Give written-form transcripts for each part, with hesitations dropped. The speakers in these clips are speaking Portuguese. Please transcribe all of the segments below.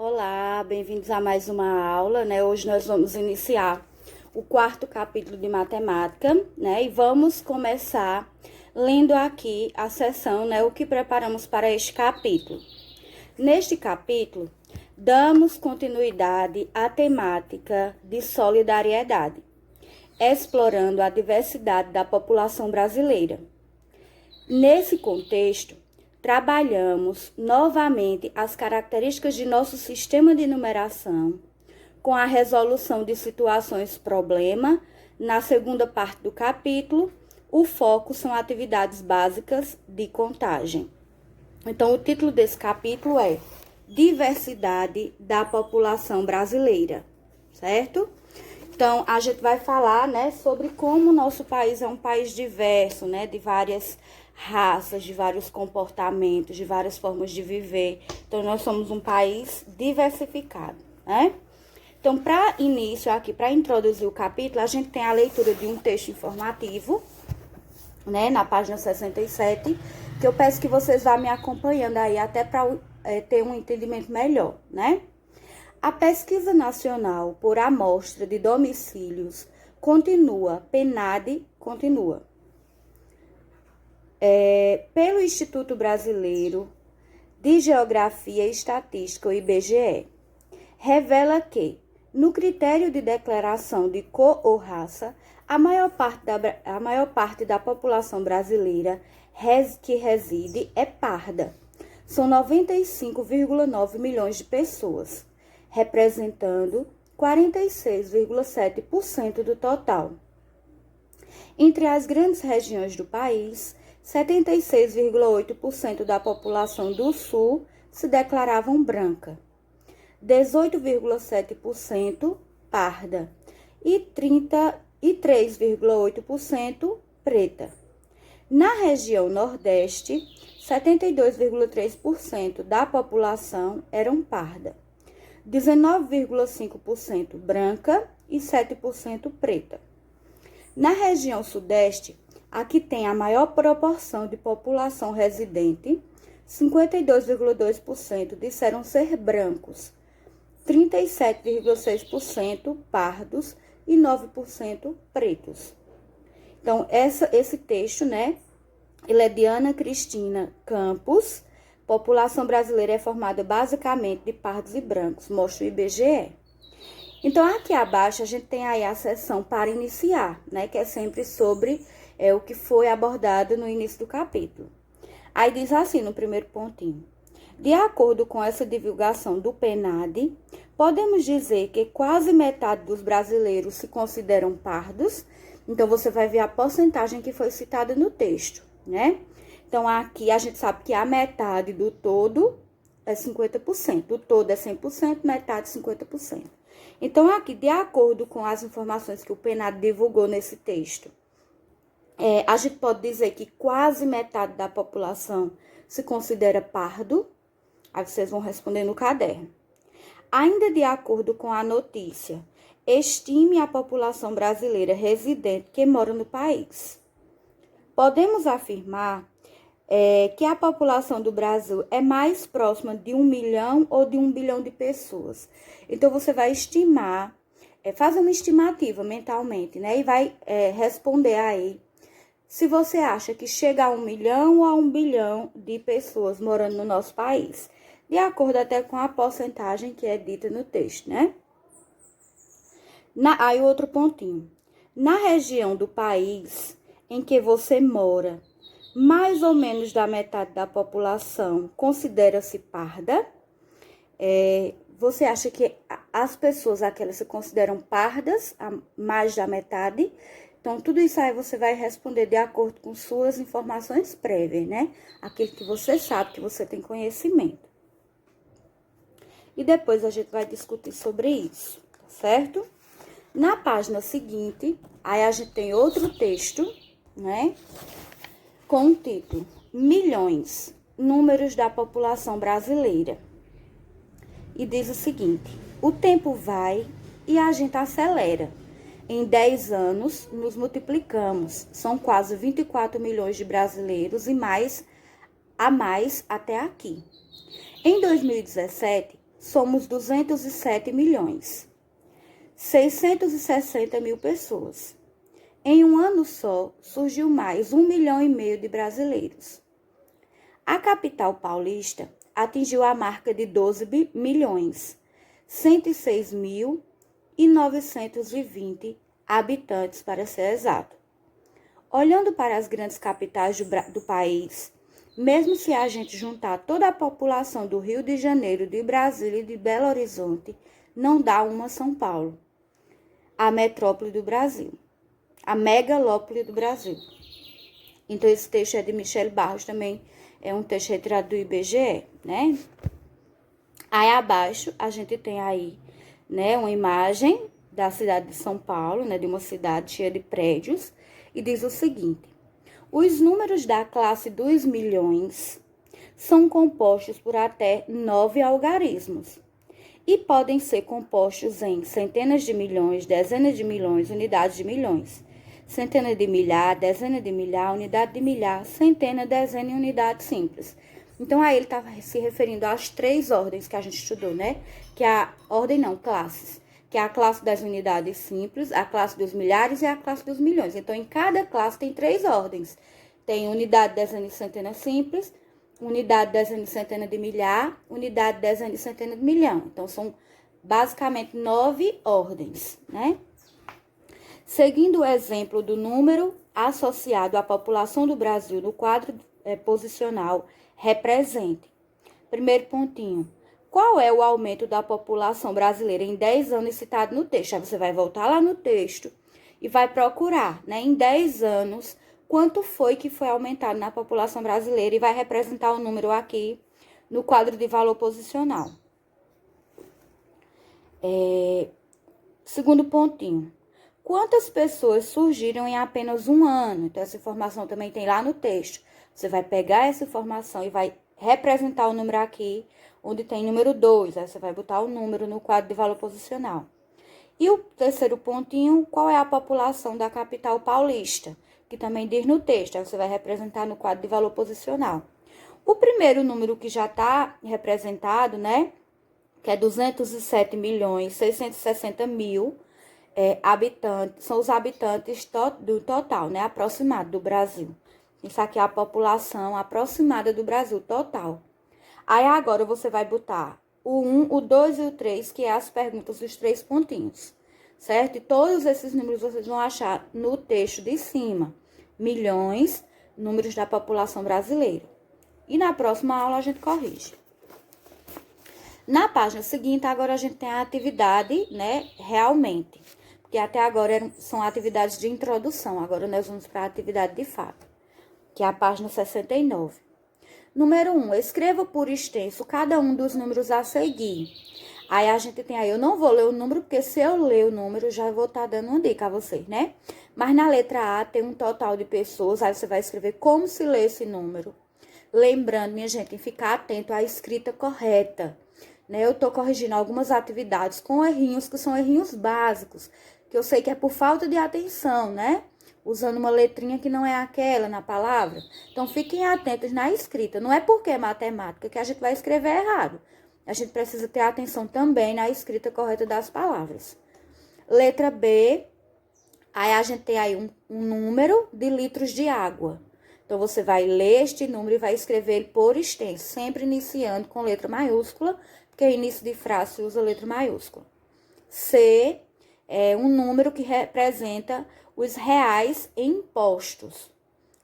Olá, bem-vindos a mais uma aula, né? Hoje nós vamos iniciar o quarto capítulo de matemática, né? E vamos começar lendo aqui a seção, né? O que preparamos para este capítulo. Neste capítulo, damos continuidade à temática de solidariedade, explorando a diversidade da população brasileira. Nesse contexto, trabalhamos novamente as características de nosso sistema de numeração, com a resolução de situações problema. Na segunda parte do capítulo, o foco são atividades básicas de contagem. Então, o título desse capítulo é Diversidade da População Brasileira, certo? Então, a gente vai falar, né, sobre como o nosso país é um país diverso, né, de várias raças, de vários comportamentos, de várias formas de viver. Então, nós somos um país diversificado, né? Então, para início aqui, para introduzir o capítulo, a gente tem a leitura de um texto informativo, né, na página 67, que eu peço que vocês vá me acompanhando aí, até para ter um entendimento melhor, né? A pesquisa nacional por amostra de domicílios PNAD continua. Pelo Instituto Brasileiro de Geografia e Estatística, o IBGE, revela que, no critério de declaração de cor ou raça, a maior parte da população brasileira que reside é parda. São 95,9 milhões de pessoas, representando 46,7% do total. Entre as grandes regiões do país, 76,8% da população do Sul se declaravam branca, 18,7% parda e 3,8% preta. Na região Nordeste, 72,3% da população eram parda, 19,5% branca e 7% preta. Na região Sudeste, aqui tem a maior proporção de população residente, 52,2% disseram ser brancos, 37,6% pardos e 9% pretos. Então, esse texto, né, ele é de Ana Cristina Campos. População brasileira é formada basicamente de pardos e brancos, mostra o IBGE. Então, aqui abaixo, a gente tem aí a seção para iniciar, né, que é sempre sobre o que foi abordado no início do capítulo. Aí diz assim, no primeiro pontinho: de acordo com essa divulgação do PNAD, podemos dizer que quase metade dos brasileiros se consideram pardos. Então, você vai ver a porcentagem que foi citada no texto, né? Então, aqui a gente sabe que a metade do todo é 50%. O todo é 100%, metade 50%. Então, aqui, de acordo com as informações que o PNAD divulgou nesse texto, a gente pode dizer que quase metade da população se considera pardo. Aí vocês vão responder no caderno. Ainda de acordo com a notícia, estime a população brasileira residente que mora no país. Podemos afirmar que a população do Brasil é mais próxima de 1 milhão ou de 1 bilhão de pessoas. Então, você vai estimar, fazer uma estimativa mentalmente, né? E vai responder aí se você acha que chega a 1 milhão ou a 1 bilhão de pessoas morando no nosso país, de acordo até com a porcentagem que é dita no texto, né? Aí outro pontinho. Na região do país em que você mora, mais ou menos da metade da população considera-se parda. Você acha que as pessoas aquelas se consideram pardas, mais da metade? Então, tudo isso aí você vai responder de acordo com suas informações prévias, né? Aquilo que você sabe, que você tem conhecimento. E depois a gente vai discutir sobre isso, tá certo? Na página seguinte, aí a gente tem outro texto, né? Com o título Milhões, números da população brasileira. E diz o seguinte: o tempo vai e a gente acelera. Em 10 anos, nos multiplicamos. São quase 24 milhões de brasileiros e mais até aqui. Em 2017, somos 207 milhões. 660 mil pessoas. Em um ano só, surgiu mais 1,5 milhão de brasileiros. A capital paulista atingiu a marca de 12 milhões, 106.920 habitantes, para ser exato. Olhando para as grandes capitais do país, mesmo se a gente juntar toda a população do Rio de Janeiro, de Brasília e de Belo Horizonte, não dá uma São Paulo, a metrópole do Brasil, a megalópole do Brasil. Então, esse texto é de Michele Barros, também é um texto retirado do IBGE, né? Aí abaixo a gente tem aí, né, uma imagem da cidade de São Paulo, né, de uma cidade cheia de prédios, e diz o seguinte: os números da classe dos milhões são compostos por até 9 algarismos e podem ser compostos em centenas de milhões, dezenas de milhões, unidades de milhões, centena de milhar, dezena de milhar, unidade de milhar, centena, dezena e unidade simples. Então, aí ele estava se referindo às 3 ordens que a gente estudou, né? Que é a ordem não, classes. Que é a classe das unidades simples, a classe dos milhares e a classe dos milhões. Então, em cada classe tem 3 ordens. Tem unidade, dezena e centena simples, unidade, dezena e centena de milhar, unidade, dezena e centena de milhão. Então, são basicamente 9 ordens, né? Seguindo o exemplo do número associado à população do Brasil no quadro posicional, represente. Primeiro pontinho. Qual é o aumento da população brasileira em 10 anos citado no texto? Aí você vai voltar lá no texto e vai procurar, né, em 10 anos, quanto foi que foi aumentado na população brasileira e vai representar o número aqui no quadro de valor posicional. Segundo pontinho. Quantas pessoas surgiram em apenas um ano? Então, essa informação também tem lá no texto. Você vai pegar essa informação e vai representar o número aqui, onde tem número 2. Aí você vai botar o número no quadro de valor posicional. E o terceiro pontinho, qual é a população da capital paulista? Que também diz no texto. Aí você vai representar no quadro de valor posicional. O primeiro número que já está representado, né? Que é 207 milhões 660 mil habitantes, são os habitantes do total, né, aproximado do Brasil. Isso aqui é a população aproximada do Brasil total. Aí agora você vai botar o 1, o 2 e o 3, que é as perguntas dos 3 pontinhos, certo? E todos esses números vocês vão achar no texto de cima. Milhões, números da população brasileira. E na próxima aula a gente corrige. Na página seguinte, agora a gente tem a atividade, né, realmente. Porque até agora são atividades de introdução. Agora nós vamos para a atividade de fato, que é a página 69. Número 1, escreva por extenso cada um dos números a seguir. Aí a gente tem aí, eu não vou ler o número, porque se eu ler o número, já vou estar dando uma dica a vocês, né? Mas na letra A tem um total de pessoas, aí você vai escrever como se lê esse número. Lembrando, minha gente, em ficar atento à escrita correta, né? Eu tô corrigindo algumas atividades com errinhos que são errinhos básicos, que eu sei que é por falta de atenção, né? Usando uma letrinha que não é aquela na palavra. Então, fiquem atentos na escrita. Não é porque é matemática que a gente vai escrever errado. A gente precisa ter atenção também na escrita correta das palavras. Letra B, aí a gente tem aí um número de litros de água. Então, você vai ler este número e vai escrever ele por extenso, sempre iniciando com letra maiúscula, porque início de frase se usa letra maiúscula. C é um número que representa os reais em impostos.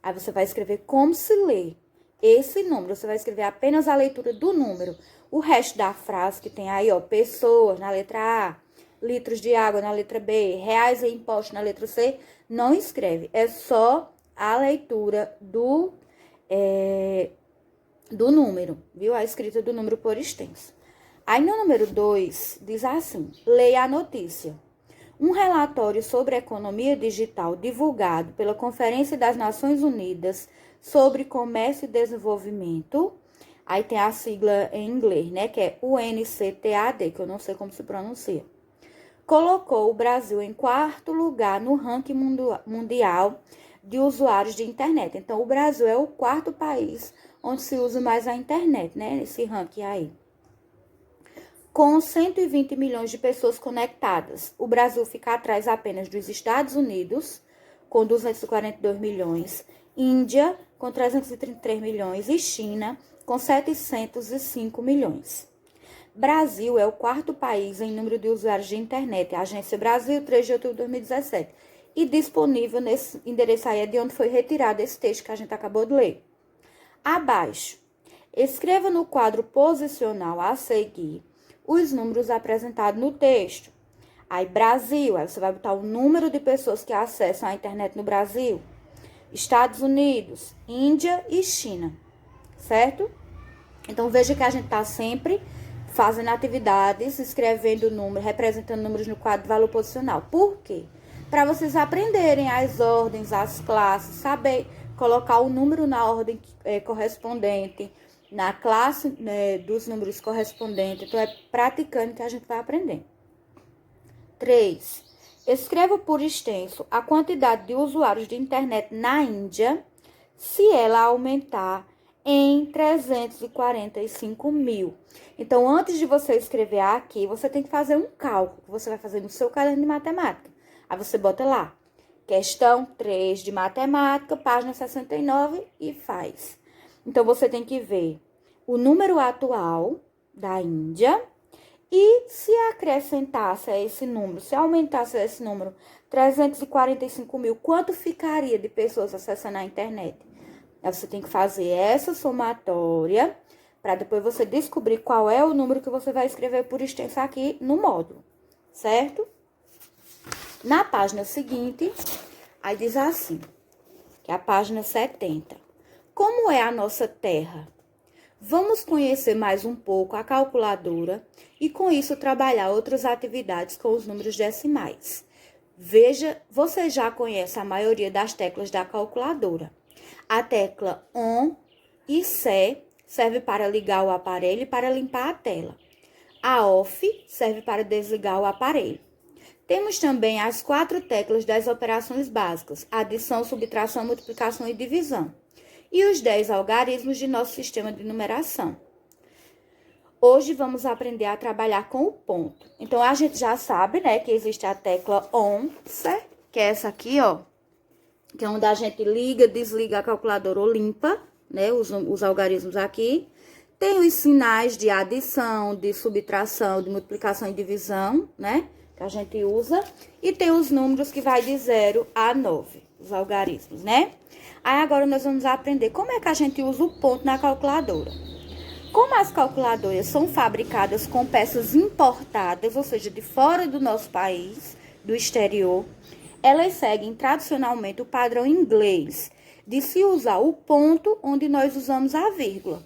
Aí você vai escrever como se lê esse número. Você vai escrever apenas a leitura do número. O resto da frase que tem aí, ó, pessoas na letra A, litros de água na letra B, reais em impostos na letra C, não escreve. É só a leitura do número, viu? A escrita do número por extenso. Aí no número 2, diz assim, leia a notícia. Um relatório sobre economia digital divulgado pela Conferência das Nações Unidas sobre Comércio e Desenvolvimento, aí tem a sigla em inglês, né, que é UNCTAD, que eu não sei como se pronuncia, colocou o Brasil em 4º lugar no ranking mundial de usuários de internet. Então, o Brasil é o 4º país onde se usa mais a internet, né, esse ranking aí. com 120 milhões de pessoas conectadas. O Brasil fica atrás apenas dos Estados Unidos, com 242 milhões, Índia, com 333 milhões, e China, com 705 milhões. Brasil é o quarto país em número de usuários de internet. A Agência Brasil, 3 de outubro de 2017. E disponível nesse endereço aí é de onde foi retirado esse texto que a gente acabou de ler. Abaixo, escreva no quadro posicional a seguir os números apresentados no texto. Aí, Brasil, aí você vai botar o número de pessoas que acessam a internet no Brasil. Estados Unidos, Índia e China, certo? Então, veja que a gente está sempre fazendo atividades, escrevendo números, representando números no quadro de valor posicional. Por quê? Para vocês aprenderem as ordens, as classes, saber colocar o número na ordem correspondente, na classe dos números correspondentes. Então, é praticando que a gente vai aprender. 3. Escreva por extenso a quantidade de usuários de internet na Índia se ela aumentar em 345 mil. Então, antes de você escrever aqui, você tem que fazer um cálculo que você vai fazer no seu caderno de matemática. Aí você bota lá, questão 3 de matemática, página 69 e faz. Então, você tem que ver o número atual da Índia e se acrescentasse a esse número, se aumentasse a esse número, 345 mil, quanto ficaria de pessoas acessando a internet? Aí você tem que fazer essa somatória para depois você descobrir qual é o número que você vai escrever por extenso aqui no módulo, certo? Na página seguinte, aí diz assim, que é a página 70. Como é a nossa Terra? Vamos conhecer mais um pouco a calculadora e, com isso, trabalhar outras atividades com os números decimais. Veja, você já conhece a maioria das teclas da calculadora. A tecla ON e C serve para ligar o aparelho e para limpar a tela. A OFF serve para desligar o aparelho. Temos também as 4 teclas das operações básicas: adição, subtração, multiplicação e divisão. E os 10 algarismos de nosso sistema de numeração. Hoje vamos aprender a trabalhar com o ponto. Então, a gente já sabe, né, que existe a tecla ON, certo? Que é essa aqui, ó. Que é onde a gente liga, desliga a calculadora ou limpa, né, os algarismos aqui. Tem os sinais de adição, de subtração, de multiplicação e divisão, né, que a gente usa. E tem os números que vai de 0 a 9, os algarismos, né? Aí agora nós vamos aprender como é que a gente usa o ponto na calculadora. Como as calculadoras são fabricadas com peças importadas, ou seja, de fora do nosso país, do exterior, elas seguem tradicionalmente o padrão inglês de se usar o ponto onde nós usamos a vírgula.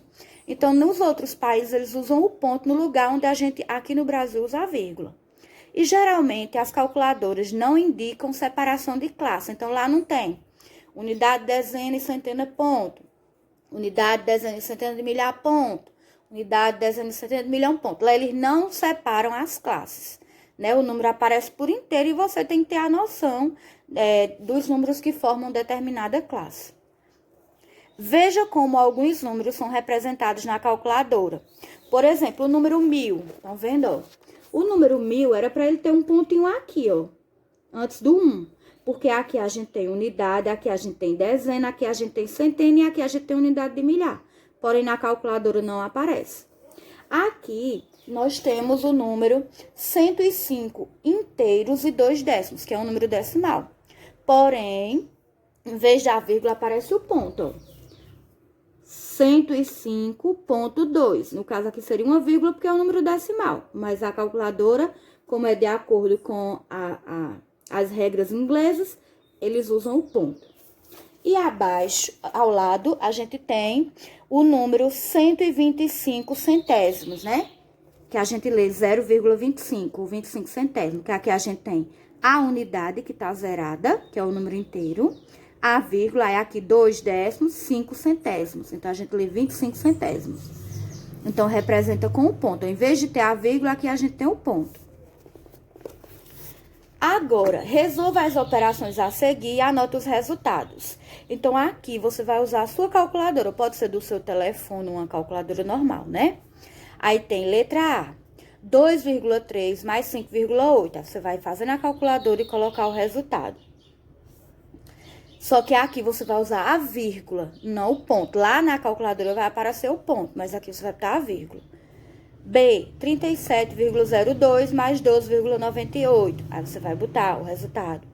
Então, nos outros países, eles usam o ponto no lugar onde a gente, aqui no Brasil, usa a vírgula. E, geralmente, as calculadoras não indicam separação de classe. Então, lá não tem unidade, dezena e centena, ponto. Unidade, dezena e centena de milhar, ponto. Unidade, dezena e centena de milhão, ponto. Lá eles não separam as classes, né? O número aparece por inteiro e você tem que ter a noção dos números que formam determinada classe. Veja como alguns números são representados na calculadora. Por exemplo, o número 1000. Estão vendo, ó? O número 1000 era para ele ter um pontinho aqui, ó. Antes do 1. Porque aqui a gente tem unidade, aqui a gente tem dezena, aqui a gente tem centena e aqui a gente tem unidade de milhar. Porém, na calculadora não aparece. Aqui, nós temos o número 105 inteiros e 2 décimos, que é um número decimal. Porém, em vez da vírgula, aparece o ponto, ó. 105,2. No caso, aqui seria uma vírgula, porque é um número decimal. Mas a calculadora, como é de acordo com as regras inglesas, eles usam o ponto. E abaixo, ao lado, a gente tem o número 125 centésimos, né? Que a gente lê 0,25, 25 centésimos. Que aqui a gente tem a unidade, que tá zerada, que é o número inteiro. A vírgula é aqui 2 décimos, 5 centésimos. Então, a gente lê 25 centésimos. Então, representa com o ponto. Em vez de ter a vírgula, aqui a gente tem o ponto. Agora, resolva as operações a seguir e anote os resultados. Então, aqui você vai usar a sua calculadora. Pode ser do seu telefone, uma calculadora normal, né? Aí tem letra A. 2,3 mais 5,8. Aí você vai fazer na calculadora e colocar o resultado. Só que aqui você vai usar a vírgula, não o ponto. Lá na calculadora vai aparecer o ponto, mas aqui você vai botar a vírgula. B, 37,02 mais 12,98. Aí você vai botar o resultado.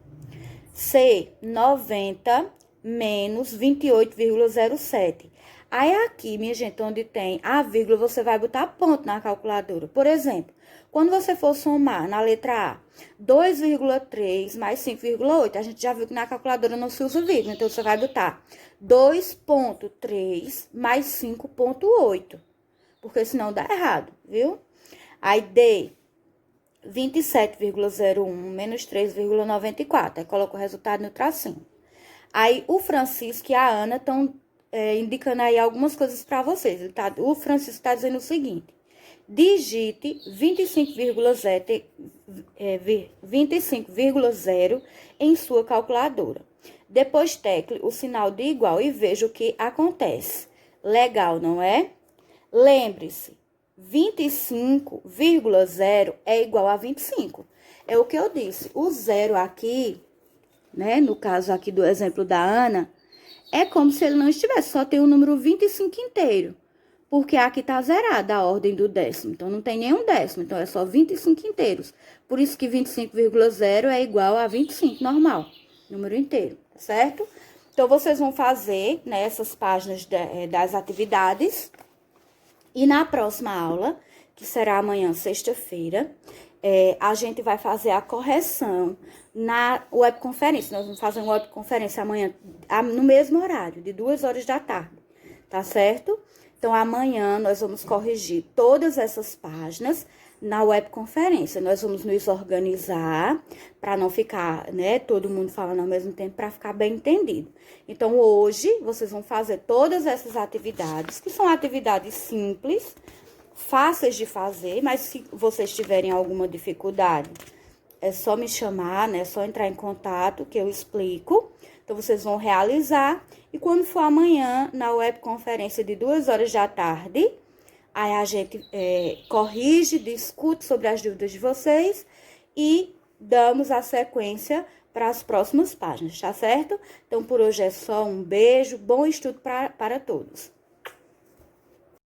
C, 90 menos 28,07. Aí aqui, minha gente, onde tem a vírgula, você vai botar ponto na calculadora. Por exemplo, quando você for somar na letra A, 2,3 mais 5,8, a gente já viu que na calculadora não se usa vírgula, então você vai botar 2,3 mais 5,8, porque senão dá errado, viu? Aí D, 27,01 menos 3,94, aí coloca o resultado no tracinho. Aí o Francisco e a Ana estão indicando aí algumas coisas para vocês. O Francisco está dizendo o seguinte: digite 25,0 em sua calculadora. Depois tecle o sinal de igual e veja o que acontece. Legal, não é? Lembre-se, 25,0 é igual a 25. É o que eu disse. O zero aqui, né, no caso aqui do exemplo da Ana, é como se ele não estivesse, só tem o número 25 inteiro. Porque aqui tá zerada a ordem do décimo, então não tem nenhum décimo, então é só 25 inteiros. Por isso que 25,0 é igual a 25, normal, número inteiro, tá certo? Então, vocês vão fazer, né, essas páginas das atividades. E na próxima aula, que será amanhã, sexta-feira, a gente vai fazer a correção na webconferência. Nós vamos fazer uma webconferência amanhã, no mesmo horário, de 2 horas da tarde, tá certo? Então, amanhã nós vamos corrigir todas essas páginas na webconferência. Nós vamos nos organizar para não ficar, né, todo mundo falando ao mesmo tempo, para ficar bem entendido. Então, hoje, vocês vão fazer todas essas atividades, que são atividades simples, fáceis de fazer, mas se vocês tiverem alguma dificuldade, é só me chamar, né? É só entrar em contato que eu explico. Então, vocês vão realizar. E quando for amanhã, na webconferência de 2 horas da tarde, aí a gente corrige, discute sobre as dúvidas de vocês e damos a sequência para as próximas páginas, tá certo? Então, por hoje é só um beijo, bom estudo para todos.